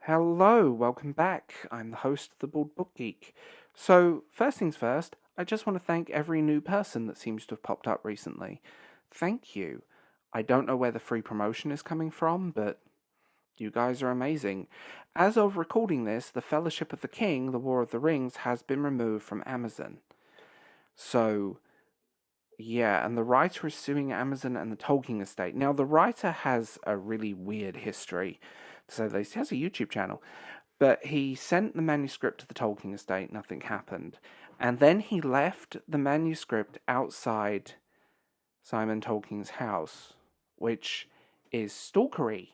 Hello, welcome back. I'm the host of the Bald Book Geek. So, first things first, I just want to thank every new person that seems to have popped up recently. Thank you. I don't know where the free promotion is coming from, but you guys are amazing. As of recording this, The Fellowship of the King, The War of the Rings, has been removed from Amazon. So, yeah, and the writer is suing Amazon and the Tolkien estate. Now, the writer has a really weird history, to say the least. He has a YouTube channel. But he sent the manuscript to the Tolkien estate, nothing happened. And then he left the manuscript outside Simon Tolkien's house, which is stalkery.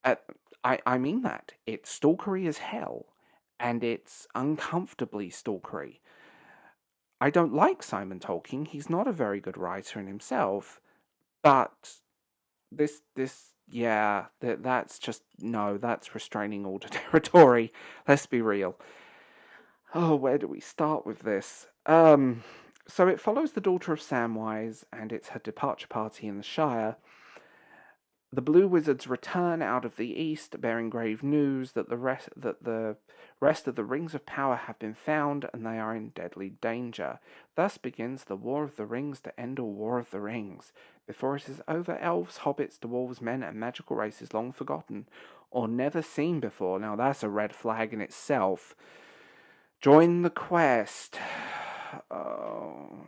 Uh, I mean that. It's stalkery as hell, and it's uncomfortably stalkery. I don't like Simon Tolkien. He's not a very good writer in himself, but that's just, no, that's restraining order territory. Let's be real. Oh, where do we start with this? So it follows the daughter of Samwise, and it's her departure party in the Shire. The Blue Wizards return out of the east, bearing grave news that the rest of the Rings of Power have been found, and they are in deadly danger. Thus begins the War of the Rings to end all War of the Rings. Before it is over, elves, hobbits, dwarves, men, and magical races long forgotten, or never seen before. Now that's a red flag in itself. Join the quest. Oh.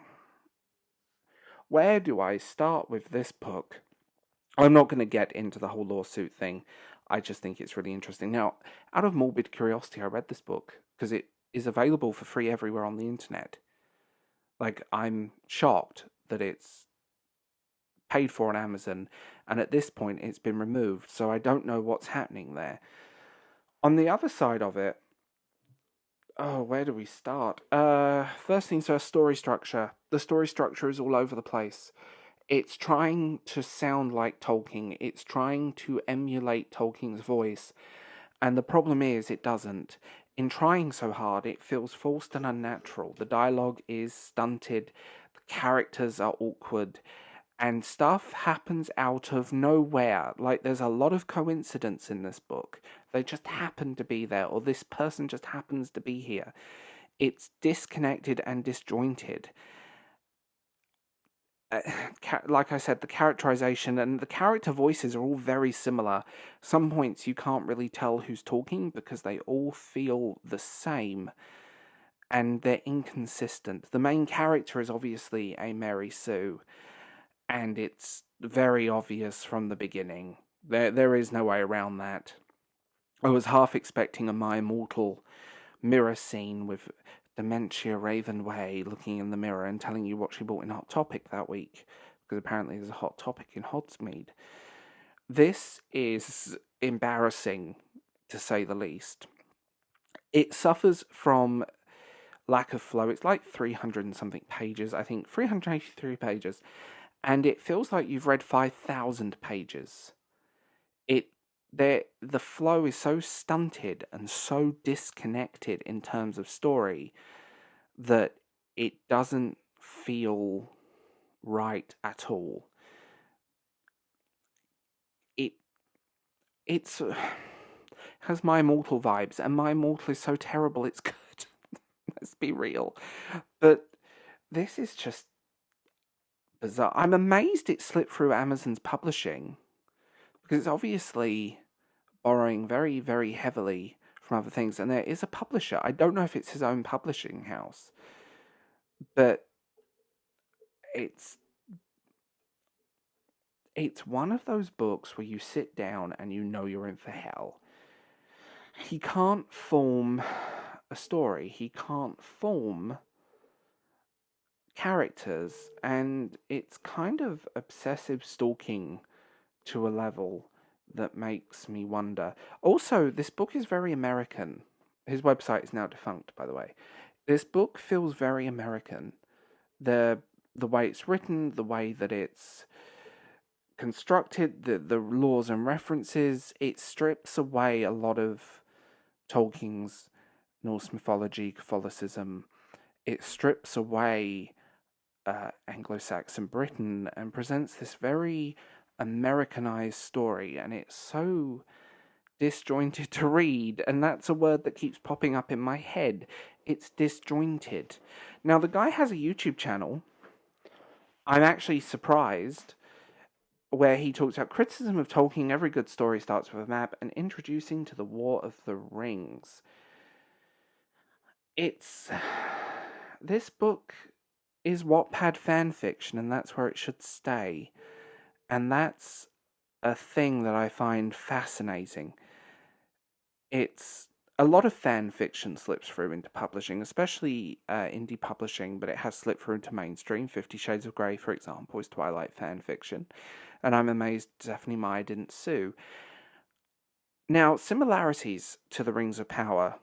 Where do I start with this book? I'm not going to get into the whole lawsuit thing. I just think it's really interesting. Now, out of morbid curiosity, I read this book because it is available for free everywhere on the internet. Like, I'm shocked that it's paid for on Amazon, and at this point it's been removed, so I don't know what's happening there. On the other side of it, oh, where do we start? First things first, story structure. The story structure is all over the place. It's trying to sound like Tolkien. It's trying to emulate Tolkien's voice. And the problem is, it doesn't. In trying so hard, it feels forced and unnatural. The dialogue is stunted. The characters are awkward. And stuff happens out of nowhere. Like, there's a lot of coincidence in this book. They just happen to be there, or this person just happens to be here. It's disconnected and disjointed. Like I said, the characterization and the character voices are all very similar. Some points you can't really tell who's talking because they all feel the same and they're inconsistent. The main character is obviously a Mary Sue, and it's very obvious from the beginning. There is no way around that. I was half expecting a My Immortal mirror scene with Dementia Ravenway looking in the mirror and telling you what she bought in Hot Topic that week, because apparently there's a Hot Topic in Hogsmeade. This is embarrassing, to say the least. It suffers from lack of flow. It's like 300 and something pages, I think, 383 pages, and it feels like you've read 5,000 pages. The flow is so stunted and so disconnected in terms of story that it doesn't feel right at all. It's has My Immortal vibes, and My Immortal is so terrible it's good. Let's be real. But this is just bizarre. I'm amazed it slipped through Amazon's publishing, because it's obviously borrowing very, very heavily from other things, and there is a publisher. I don't know if it's his own publishing house, but it's one of those books where you sit down and you know you're in for hell. He can't form a story. He can't form characters, and it's kind of obsessive stalking to a level that makes me wonder. Also, this book is very American. His website is now defunct, by the way. This book feels very American. The way it's written, the way that it's constructed, the laws and references, it strips away a lot of Tolkien's Norse mythology, Catholicism. It strips away Anglo-Saxon Britain and presents this very Americanized story, and it's so disjointed to read, and that's a word that keeps popping up in my head. It's disjointed. Now, the guy has a YouTube channel. I'm actually surprised, where he talks about criticism of Tolkien. Every good story starts with a map, and introducing to the War of the Rings. This book is Wattpad fanfiction, and that's where it should stay. And that's a thing that I find fascinating. It's a lot of fan fiction slips through into publishing, especially indie publishing, but it has slipped through into mainstream. 50 Shades of Grey, for example, is Twilight fan fiction, and I'm amazed Stephanie Meyer didn't sue. Now, similarities to the Rings of Power.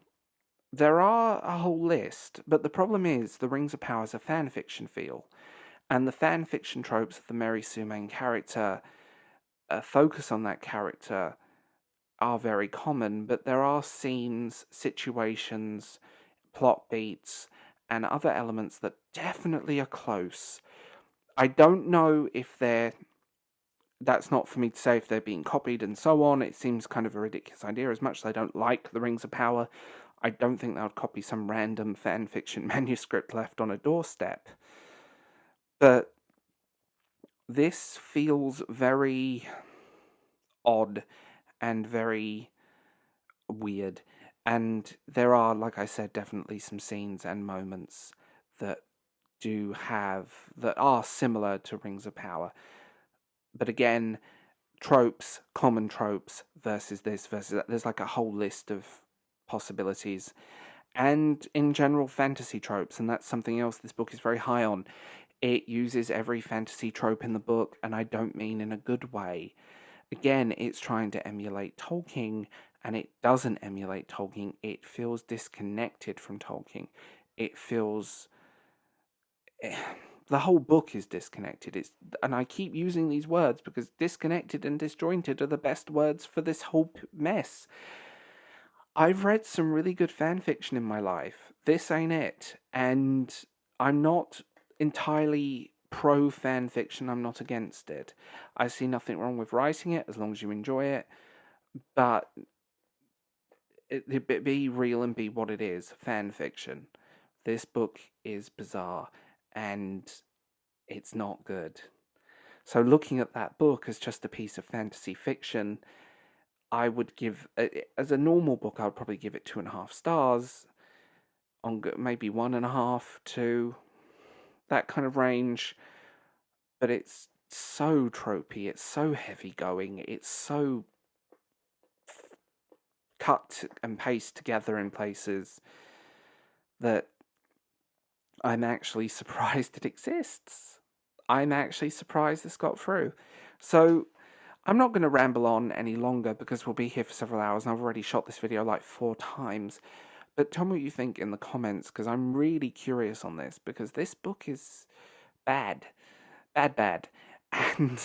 There are a whole list, but the problem is the Rings of Power is a fan fiction feel, and the fan fiction tropes of the Mary Sue main character focus on that character are very common, but there are scenes, situations, plot beats, and other elements that definitely are close. I don't know if that's not for me to say if they're being copied and so on. It seems kind of a ridiculous idea. As much as I don't like the Rings of Power, I don't think they would copy some random fan fiction manuscript left on a doorstep. But this feels very odd and very weird. And there are, like I said, definitely some scenes and moments that are similar to Rings of Power. But again, tropes, common tropes versus this, versus that. There's like a whole list of possibilities. And in general, fantasy tropes, and that's something else this book is very high on. It uses every fantasy trope in the book, and I don't mean in a good way. Again, it's trying to emulate Tolkien, and it doesn't emulate Tolkien. It feels disconnected from Tolkien. It feels... The whole book is disconnected. And I keep using these words because disconnected and disjointed are the best words for this whole mess. I've read some really good fan fiction in my life. This ain't it. And I'm not entirely pro fan fiction. I'm not against it. I see nothing wrong with writing it as long as you enjoy it. But be real and be what it is. Fan fiction. This book is bizarre and it's not good. So looking at that book as just a piece of fantasy fiction, I would give, as a normal book, I would probably give it 2.5 stars, on maybe 1.5, 2, that kind of range. But it's so tropey, it's so heavy going, it's so cut and paste together in places that I'm actually surprised it exists. I'm actually surprised this got through. So I'm not going to ramble on any longer because we'll be here for several hours and I've already shot this video like 4 times. But tell me what you think in the comments because I'm really curious on this because this book is bad. Bad. And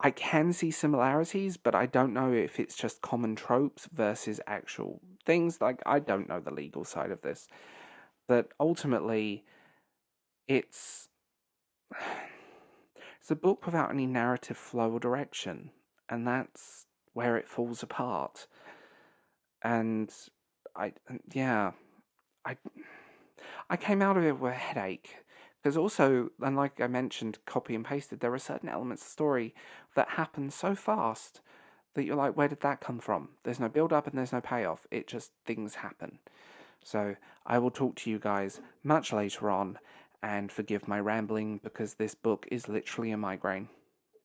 I can see similarities, but I don't know if it's just common tropes versus actual things. Like, I don't know the legal side of this. But ultimately, it's a book without any narrative flow or direction, and that's where it falls apart. And I came out of it with a headache. Because also, and like I mentioned, copy and pasted, there are certain elements of the story that happen so fast that you're like, where did that come from? There's no build-up and there's no payoff. It just, things happen. So I will talk to you guys much later on, and forgive my rambling because this book is literally a migraine.